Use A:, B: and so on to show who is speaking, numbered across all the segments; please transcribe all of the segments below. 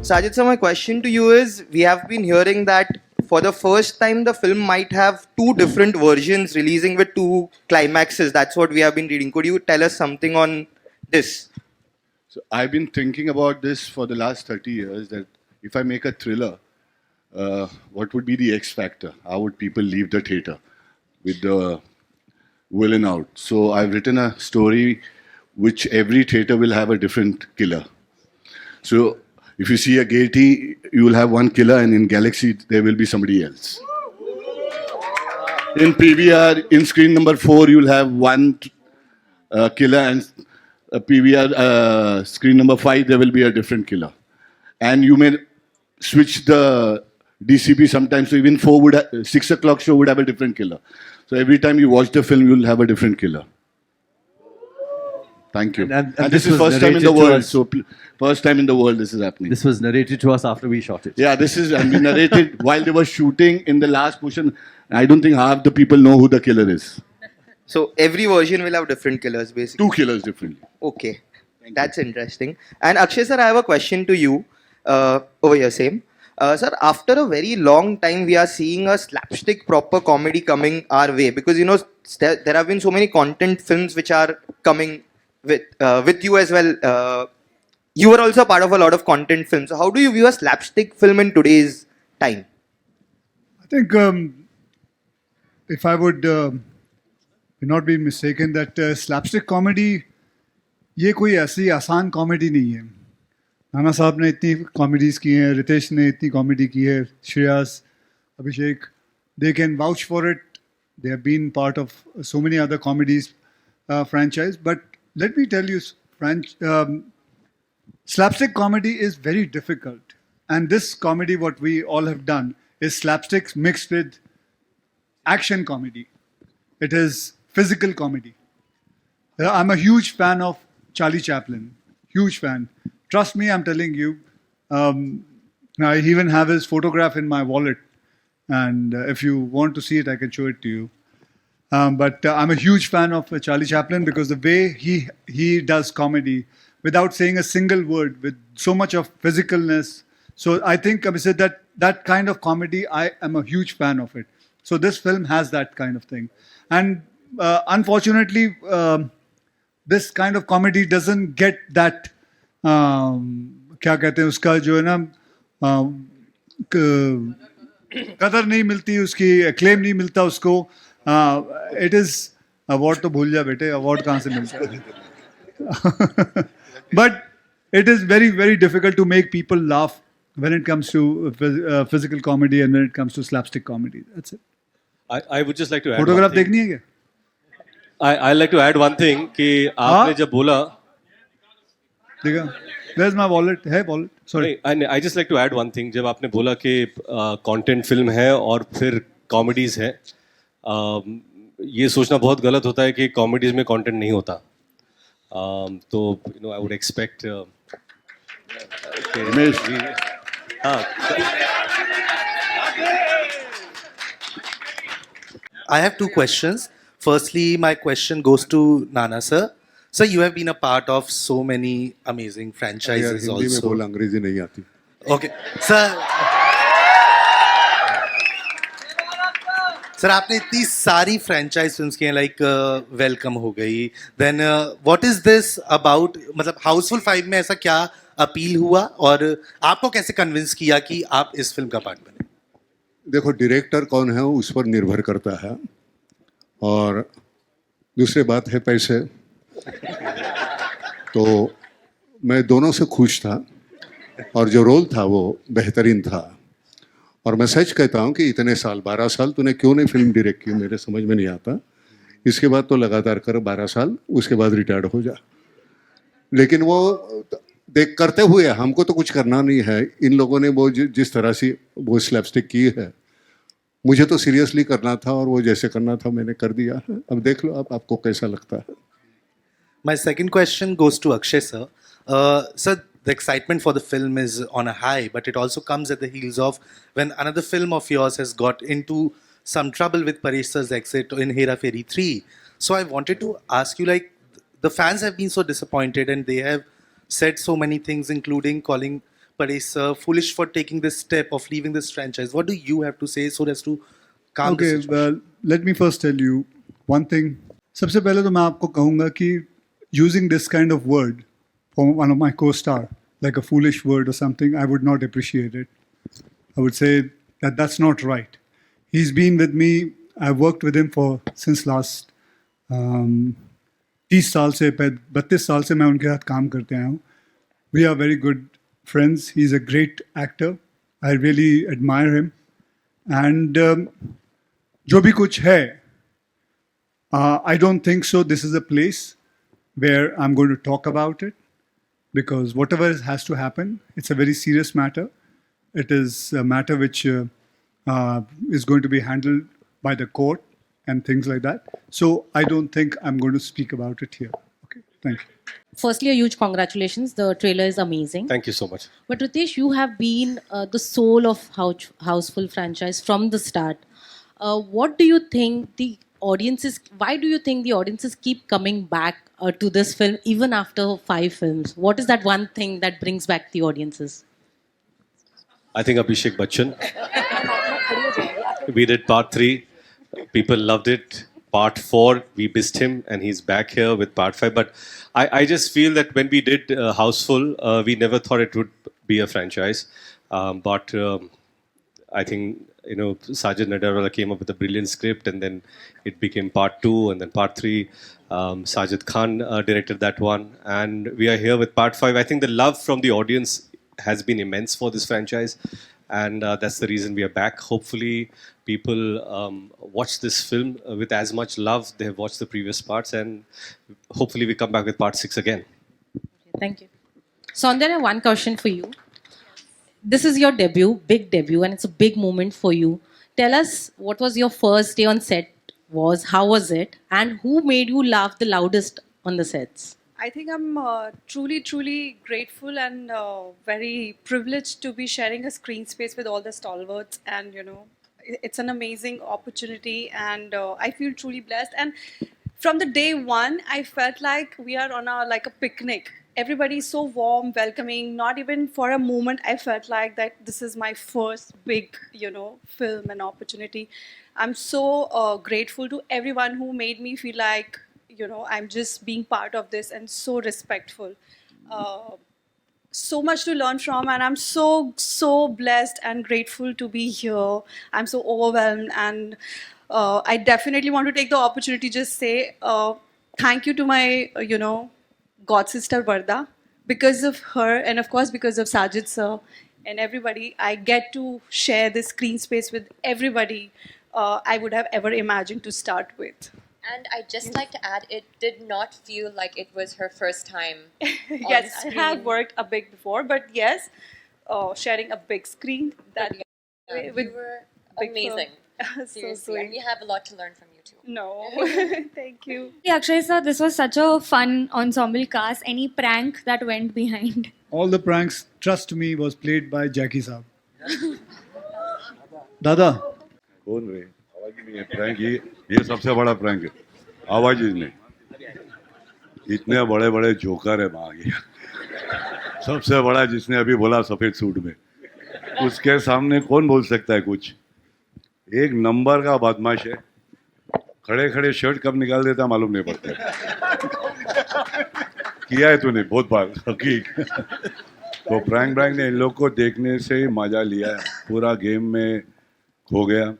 A: Sajid sir, my question to you is, we have been hearing that for the first time the film might have two different versions releasing with two climaxes. That's what we have been reading. Could you tell us something on this?
B: So I've been thinking about this for the last 30 years, that if I make a thriller, what would be the X factor? How would people leave the theater with the villain out? So I've written a story which every theater will have a different killer. So if you see a Gaiety, you will have one killer, and in Galaxy there will be somebody else. In PVR, in screen number 4, you will have one killer, and PVR screen number 5 there will be a different killer. And you may switch the DCP sometimes, so even 6 o'clock show would have a different killer. So every time you watch the film, you will have a different killer. Thank you.
C: And
B: this is first time in the world. So first time in the world this is happening.
C: This was narrated to us after we shot it.
B: Yeah, this is narrated while they were shooting in the last portion. I don't think half the people know who the killer is.
A: So every version will have different killers, basically.
B: 2 killers differently.
A: Okay, that's interesting. And Akshay sir, I have a question to you. Over here, same. Sir, after a very long time, we are seeing a slapstick proper comedy coming our way, because you know there have been so many content films which are coming with you as well. You were also part of a lot of content films. So how do you view a slapstick film in today's time?
D: I think if I would not be mistaken, that slapstick comedy ये कोई ऐसी आसान comedy नहीं है. नाना साहब ने इतनी comedies की हैं, रितेश ने इतनी कॉमेडी की है, श्रेयस, अभिषेक, they can vouch for it. They have been part of so many other comedies franchise. But let me tell you, slapstick comedy is very difficult. And this comedy, what we all have done, is slapsticks mixed with action comedy. It is physical comedy. I'm a huge fan of Charlie Chaplin. Huge fan. Trust me, I'm telling you. I even have his photograph in my wallet. And if you want to see it, I can show it to you. But I'm a huge fan of Charlie Chaplin because the way he does comedy without saying a single word, with so much of physicalness. So I think, Abhishek, that kind of comedy, I am a huge fan of it. So this film has that kind of thing. And unfortunately, this kind of comedy doesn't get that, क्या कहते हैं उसका जो है ना, कदर नहीं मिलती उसकी, acclaim नहीं मिलता उसको. It is award तो भूल जा बेटे, award कहाँ से मिलता है? But it is very, very difficult to make people laugh when it comes to physical comedy and when it comes to slapstick comedy. That's it.
E: I would just like to add
D: Photograph देखनी है क्या?
E: I like to add one thing कि आपने जब बोला,
D: देखा, where's my wallet? है wallet? Sorry.
E: I just like to add one thing. जब आपने बोला कि content film है और फिर comedies है, ये सोचना बहुत गलत होता है कि comedies में content नहीं होता. तो I would expect.
F: I have 2 questions. Firstly, my question goes to Nana sir. Sir, you have been a part of so many amazing franchises also.
G: Hindi में बोल, अंग्रेजी नहीं आती.
F: Okay, sir. Sir, आपने इतनी सारी franchise films की हैं, like Welcome हो गई. Then what is this about? मतलब Housefull 5 में ऐसा क्या अपील हुआ और आपको कैसे कन्विंस किया कि आप इस फिल्म का पार्ट बने?
G: देखो, डायरेक्टर कौन है उस पर निर्भर करता है, और दूसरी बात है पैसे. तो मैं दोनों से खुश था, और जो रोल था वो बेहतरीन था. और मैं सच कहता हूँ कि इतने साल, 12 साल तूने क्यों नहीं फिल्म डायरेक्ट की, मेरे समझ में नहीं आता. इसके बाद तो लगातार कर 12 साल, उसके बाद रिटायर्ड हो जा. लेकिन वो देख करते हुए हमको तो कुछ करना नहीं है. इन लोगों ने वो जिस तरह से वो स्लैपस्टिक की है, मुझे तो सीरियसली करना था, और वो जैसे करना था मैंने कर दिया. अब देख लो आपको कैसा लगता है.
F: My second question goes to Akshay sir. Sir, the excitement for the film is on a high, but it also comes at the heels of when another film of yours has got into some trouble with Paresh sir's exit in Hera Pheri 3. So I wanted to ask you, like, the fans have been so disappointed and they have said so many things, including calling Paresh sir, foolish for taking this step of leaving this franchise. What do you have to say so as to calm the
D: Okay,
F: situation?
D: well, let me first tell you one thing. सबसे पहले तो मैं आपको कहूँगा कि using this kind of word for one of my co-star, like a foolish word or something, I would not appreciate it. I would say that that's not right. He's been with me. I've worked with him for since last 30 साल से 32 साल से मैं उनके साथ काम करते आया हूँ. We are very good friends. He's a great actor. I really admire him. And जो भी कुछ है, I don't think so. This is a place where I'm going to talk about it because whatever has to happen, it's a very serious matter. It is a matter which is going to be handled by the court and things like that. So I don't think I'm going to speak about it here. Okay, thank you.
H: Firstly, a huge congratulations. The trailer is amazing.
E: Thank you so much.
H: But Riteish, you have been the soul of Housefull franchise from the start. What do you think the audiences? Why do you think the audiences keep coming back to this film even after 5 films? What is that one thing that brings back the audiences?
E: I think Abhishek Bachchan. We did part 3. People loved it. Part 4, we missed him, and he's back here with part 5. But I just feel that when we did Housefull, we never thought it would be a franchise. But I think, Sajid Nadiadwala came up with a brilliant script, and then it became part 2, and then part 3. Sajid Khan directed that one, and we are here with part 5. I think the love from the audience has been immense for this franchise, and that's the reason we are back. Hopefully, people watch this film with as much love they have watched the previous parts, and hopefully we come back with part 6 again.
H: Thank you. Saundanya, one question for you. This is your debut, big debut, and it's a big moment for you. Tell us what was your first day on set was, how was it, and who made you laugh the loudest on the sets?
I: I think I'm truly, truly grateful and very privileged to be sharing a screen space with all the stalwarts. And, it's an amazing opportunity, and I feel truly blessed. And from the day one, I felt like we are on a picnic. Everybody is so warm, welcoming. Not even for a moment I felt like that this is my first big, film and opportunity. I'm so grateful to everyone who made me feel like, I'm just being part of this, and so respectful. So much to learn from, and I'm so blessed and grateful to be here. I'm so overwhelmed, and I definitely want to take the opportunity to just say thank you to my god sister Varda. Because of her, and of course because of Sajid sir and everybody, I get to share this screen space with everybody I would have ever imagined to start with.
J: And I'd just like to add, it did not feel like it was her first time on
I: Yes, I
J: screen.
I: have worked a big before, but yes, sharing a big screen that
J: You
I: with
J: were
I: big
J: amazing.
I: film. So
J: Seriously. And
I: sweet.
J: we have a lot to learn from you too.
I: No, thank you.
K: Akshay sir, this was such a fun ensemble cast. Any prank that went behind?
D: All the pranks, trust me, was played by Jackie Saab. Dada,
B: कौन रे आवाज ही नहीं है prank ये सबसे बड़ा prank है आवाज ही नहीं इतने बड़े बड़े जोकर है वहाँ गया सबसे बड़ा जिसने अभी बोला सफेद सूट में उसके सामने कौन बोल सकता है कुछ एक नंबर का बदमाश है खड़े खड़े शर्ट कब निकाल देता मालूम नहीं पड़ता किया है तूने बहुत बार हकीक तो प्रैंक ने इन लोग को देखने से ही मजा लिया पूरा गेम में खो गया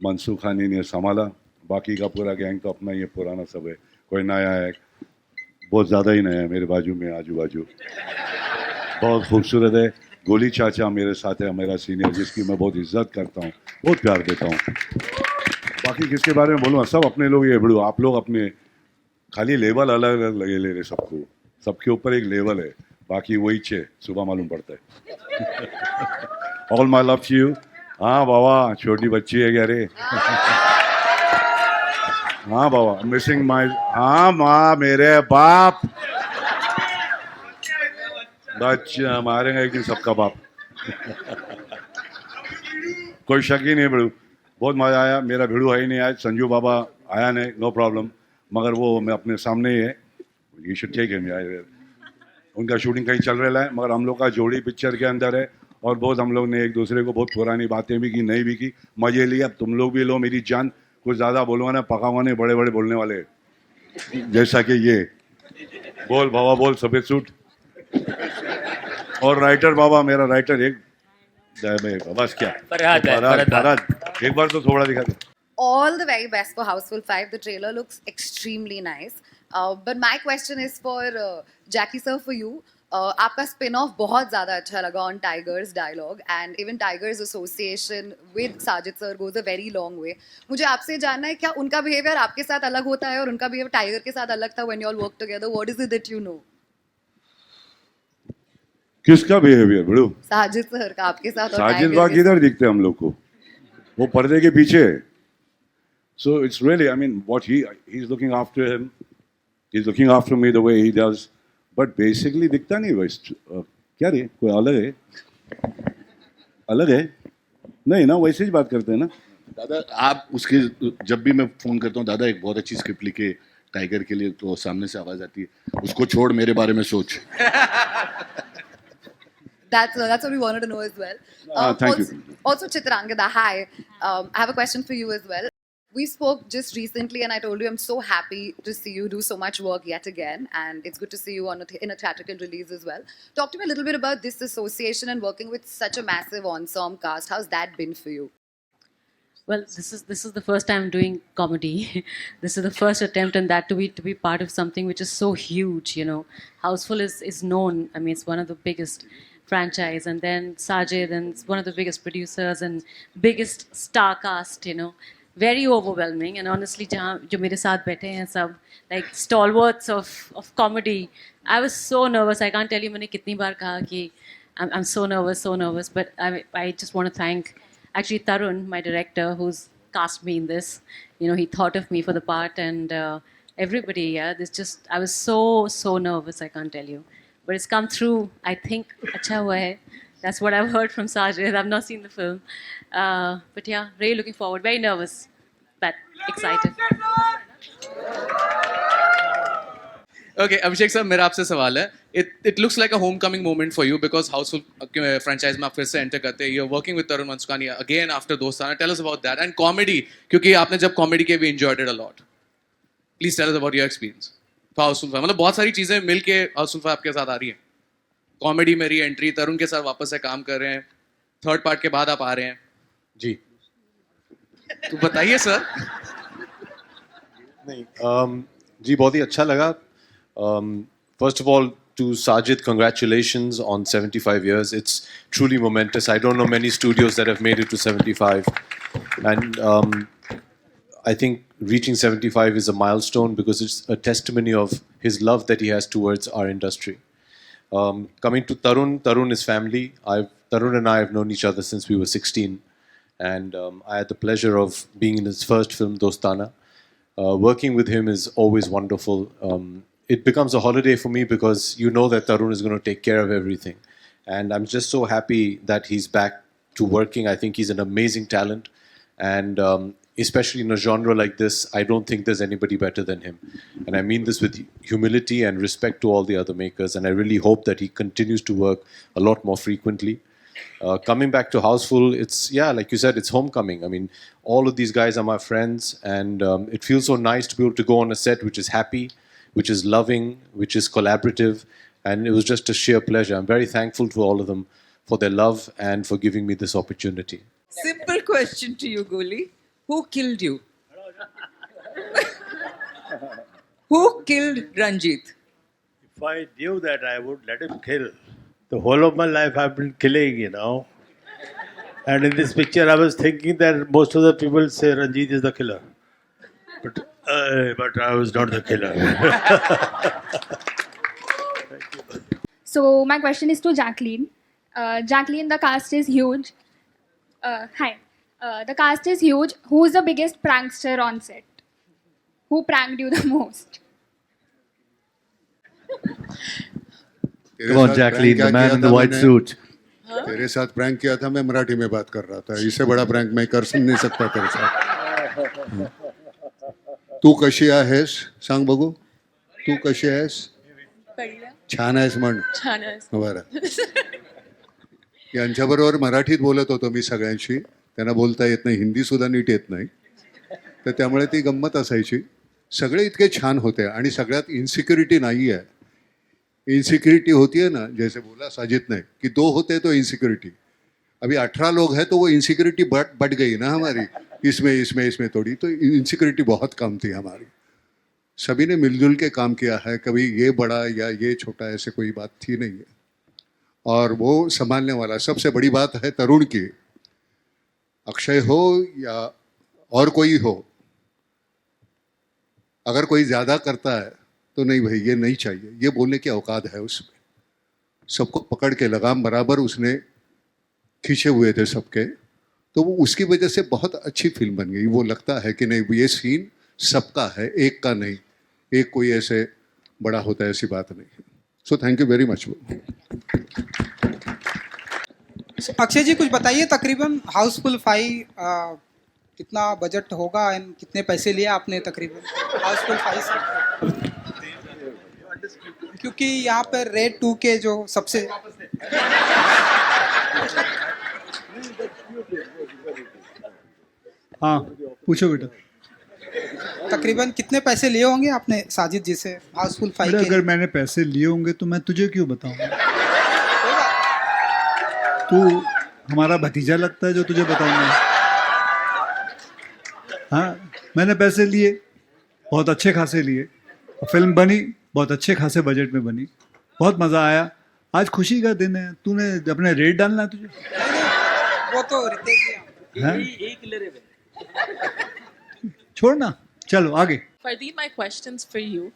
B: मनसूख खानी ने संभाला बाकी का पूरा गैंग तो अपना ये पुराना सब है कोई नया है बहुत ज़्यादा ही नया है मेरे बाजू में आजू बाजू बहुत खूबसूरत है गोली चाचा मेरे साथ है मेरा सीनियर जिसकी मैं बहुत इज्जत करता हूँ बहुत प्यार देता हूँ बाकी किसके बारे में बोलूँ सब अपने लोग ये बड़ू आप लोग अपने खाली लेवल अलग अलग लगे ले रहे सबको सबके ऊपर एक लेवल है बाकी वही छे सुबह मालूम पड़ता है ऑल माई लव यू हाँ बाबा छोटी बच्ची है क्या रे हाँ बाबा मिसिंग माई हाँ माँ मेरे बाप बच्चा मारेंगे एक दिन सबका बाप कोई शक ही नहीं भिड़ू बहुत मज़ा आया मेरा भिड़ू है ही नहीं आज संजू बाबा आया नहीं नो प्रॉब्लम मगर वो मैं अपने सामने ही है यू शुड टेक हिम
L: उनका शूटिंग कहीं चल रहा है, मगर हम लोग का जोड़ी पिक्चर के अंदर है और बहुत हम लोग ने एक दूसरे को बहुत पुरानी बातें भी की, नहीं भी की, मजे लिए. अब तुम लोग भी लो मेरी जान, कुछ ज़्यादा बोलूँगा ना पकाऊंगा नहीं, बड़े बड़े बोलने वाले जैसा कि ये बोल बाबा बोल सफेद सूट. और राइटर बाबा, मेरा राइटर एक बस क्या फरहाद, एक बार तो थोड़ा दिखा दे.
M: All the very best for Houseful 5. The trailer looks extremely nice. But my question is for Jackie sir, for you. आपका spin-off बहुत ज़्यादा अच्छा लगा on Tiger's dialogue and even Tiger's association with Sajid sir goes a very long way. मुझे आपसे जानना है क्या उनका behavior आपके साथ अलग होता है और उनका behavior Tiger के साथ अलग था when you all work together? What is it that you know?
L: किसका बिहेवियर बड़ू?
M: साजिद सर का आपके साथ और
L: साजिद
M: Tiger
L: बाग
M: के
L: इधर दिखते हम लोग को, वो पर्दे के पीछे. So it's really, I mean, what he's looking after him, he's looking after me the way he does, but basically दिखता नहीं वैस. क्या रे, कोई अलग है? अलग है? नहीं ना, वैसे ही बात करते हैं ना.
B: दादा आप उसके जब भी मैं फोन करता हूँ, दादा एक बहुत अच्छी स्क्रिप्ट लिखे टाइगर के लिए, तो सामने से आवाज आती है, उसको छोड़ मेरे बारे में सोच.
M: That's what we wanted to know as well.
L: Thank
M: also,
L: you.
M: Also, Chitrangada, hi. I have a question for you as well. We spoke just recently, and I told you I'm so happy to see you do so much work yet again, and it's good to see you in a theatrical release as well. Talk to me a little bit about this association and working with such a massive ensemble cast. How's that been for you?
H: Well, this is the first time I'm doing comedy. This is the first attempt, and that to be part of something which is so huge. You know, Houseful is known. I mean, it's one of the biggest franchise, and then Sajid, and it's one of the biggest producers and biggest star cast. You know, very overwhelming. And honestly, जो मेरे साथ बैठे हैं सब like stalwarts of comedy. I was so nervous. I can't tell you मैंने कितनी बार कहा कि I'm so nervous. But I just want to thank actually Tarun, my director, who's cast me in this. You know, he thought of me for the part, and everybody. Yeah, I was so nervous. I can't tell you, but it's come through. I think अच्छा हुआ है. That's what I've heard from Sajid. I've not seen the film, but yeah, really looking forward. Very nervous, but excited.
N: Okay, Abhishek sir, मेरा आपसे सवाल है. It looks like a homecoming moment for you because Housefull franchise में आप फिर से enter करते हैं. You're working with Tarun Manskani again after Dostana. Tell us about that. And comedy, क्योंकि आपने जब comedy किया, we enjoyed it a lot. Please tell us about your experience. Housefull, मतलब बहुत सारी चीजें मिल के Housefull आपके साथ आ रही हैं. कॉमेडी में री एंट्री, तरुण के साथ वापस से काम कर रहे हैं, थर्ड पार्ट के बाद आप आ रहे हैं.
E: जी
N: तो बताइए सर.
E: नहीं जी, बहुत ही अच्छा लगा. First of all, to Sajid, congratulations on 75 years. It's truly momentous. I don't know many studios that have made it to 75. And I think reaching 75 is a milestone because it's a testimony of his love that he has towards our industry. Coming to Tarun is family. Tarun and I have known each other since we were 16. And I had the pleasure of being in his first film, Dostana. Working with him is always wonderful. It becomes a holiday for me because you know that Tarun is going to take care of everything. And I'm just so happy that he's back to working. I think he's an amazing talent. And especially in a genre like this, I don't think there's anybody better than him. And I mean this with humility and respect to all the other makers. And I really hope that he continues to work a lot more frequently. Coming back to Housefull, it's, yeah, like you said, it's homecoming. I mean, all of these guys are my friends. And it feels so nice to be able to go on a set which is happy, which is loving, which is collaborative. And it was just a sheer pleasure. I'm very thankful to all of them for their love and for giving me this opportunity.
O: Simple question to you, Goli. Who killed you? Who killed Ranjit?
P: If I knew that, I would let him kill. The whole of my life I've been killing, you know. And in this picture, I was thinking that most of the people say Ranjit is the killer. But I was not the killer.
K: So my question is to Jacqueline. Jacqueline, the cast is huge. Hi. The cast is huge. Who's the biggest prankster on set? Who pranked you the most?
C: Come on, Jacqueline, the man in the white suit.
G: तेरे साथ prank किया था, मैं मराठी में बात कर रहा था. इससे बड़ा प्रैंक मैं कर नहीं सकता तेरे साथ. तू कशी आहेस सांग बघू. तू कशी आहेस? छान आहेस म्हण.
Q: छान आहे.
G: बरं. यांच्याबरोबर मराठीत बोलत होतो मी सगळ्यांशी. त्यांना बोलता येत नाही, हिंदी सुद्धा नीट येत नाही. तर त्यामुळे ती गंमत असायची. सगळे इतके छान होते आणि सगळ्यात इन्सिक्युरिटी नाही आहे. इनसिक्योरिटी होती है ना, जैसे बोला साजिद ने कि 2 होते तो इनसिक्योरिटी. अभी 18 लोग हैं तो वो इनसिक्योरिटी बढ़ गई ना हमारी, इसमें थोड़ी. तो इनसिक्योरिटी बहुत कम थी हमारी. सभी ने मिलजुल के काम किया है. कभी ये बड़ा या ये छोटा ऐसे कोई बात थी नहीं है. और वो संभालने वाला सबसे बड़ी बात है तरुण की. अक्षय हो या और कोई हो, अगर कोई ज़्यादा करता है तो नहीं भाई ये नहीं चाहिए, ये बोलने की औकात है उसमें. सबको पकड़ के लगाम बराबर उसने खींचे हुए थे सबके. तो वो उसकी वजह से बहुत अच्छी फिल्म बन गई. वो लगता है कि नहीं ये सीन सबका है, एक का नहीं. एक कोई ऐसे बड़ा होता है ऐसी बात नहीं. So thank you very much.
R: Akshay ji कुछ बताइए, तकरीबन हाउसफुल 5 कितना बजट होगा एंड कितने पैसे लिए आपने तकरीबन हाउसफुल 5 से? क्योंकि यहाँ पर रेड 2 के जो सबसे
D: हाँ पूछो बेटा.
R: तकरीबन कितने पैसे लिए होंगे आपने साजिद जी से हाउसफुल 5
D: बेटा
R: के?
D: अगर मैंने पैसे लिए होंगे तो मैं तुझे क्यों बताऊंगा? तू हमारा भतीजा लगता है जो तुझे बताऊंगा. हाँ मैंने पैसे लिए, बहुत अच्छे खासे लिए. फिल्म बनी बहुत अच्छे खासे बजट में बनी. बहुत मज़ा आया. आज खुशी का दिन है. तूने अपने रेट डालना है तुझे.
R: वो तो रितेश जी
D: हाँ? छोड़ना. चलो आगे.
Q: Fardeen, my question's for you.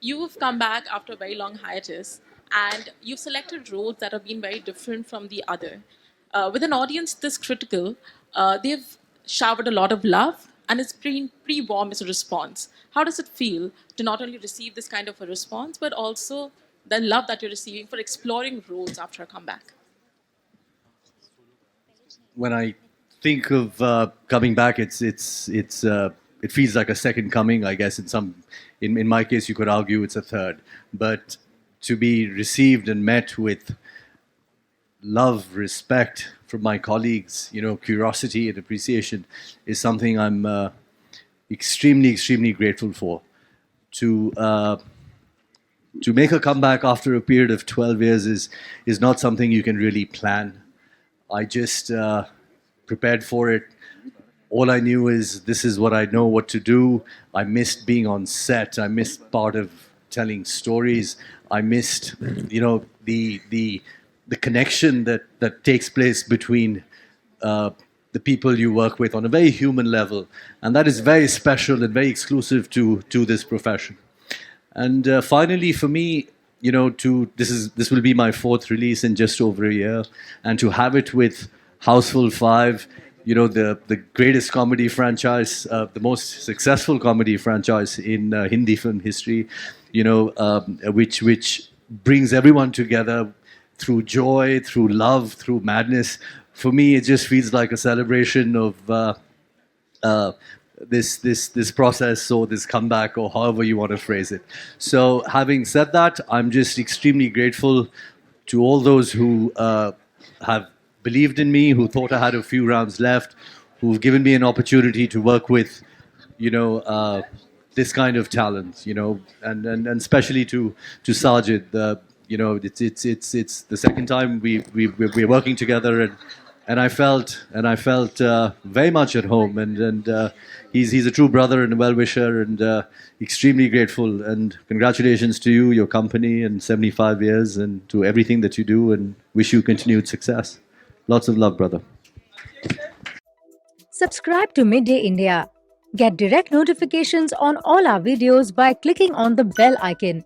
Q: You've come back after a very long hiatus and you've selected roles that have been very different from the other. With an audience this critical, they've showered a lot of love and it's been pretty warm as a response. How does it feel to not only receive this kind of a response, but also the love that you're receiving for exploring roles after a comeback?
C: When I think of coming back, it feels like a second coming, I guess. In my case, you could argue it's a third. But to be received and met with love, respect from my colleagues, curiosity and appreciation is something I'm extremely, extremely grateful for. To make a comeback after a period of 12 years is not something you can really plan. I just prepared for it. All I knew is this is what I know what to do. I missed being on set. I missed part of telling stories. I missed, the connection that takes place between the people you work with on a very human level. And that is very special and very exclusive to this profession. And finally, for me, this will be my 4th release in just over a year. And to have it with Housefull 5, the greatest comedy franchise, the most successful comedy franchise in Hindi film history, which brings everyone together through joy, through love, through madness. For me, it just feels like a celebration of this process or this comeback or however you want to phrase it. So having said that, I'm just extremely grateful to all those who have believed in me, who thought I had a few rounds left, who've given me an opportunity to work with, this kind of talent, and especially to Sajid. It's the second time we're working together, and I felt very much at home, and he's a true brother and a well-wisher, and extremely grateful. And congratulations to you, your company, and 75 years, and to everything that you do, and wish you continued success. Lots of love, brother.
S: Subscribe to Midday India. Get direct notifications on all our videos by clicking on the bell icon.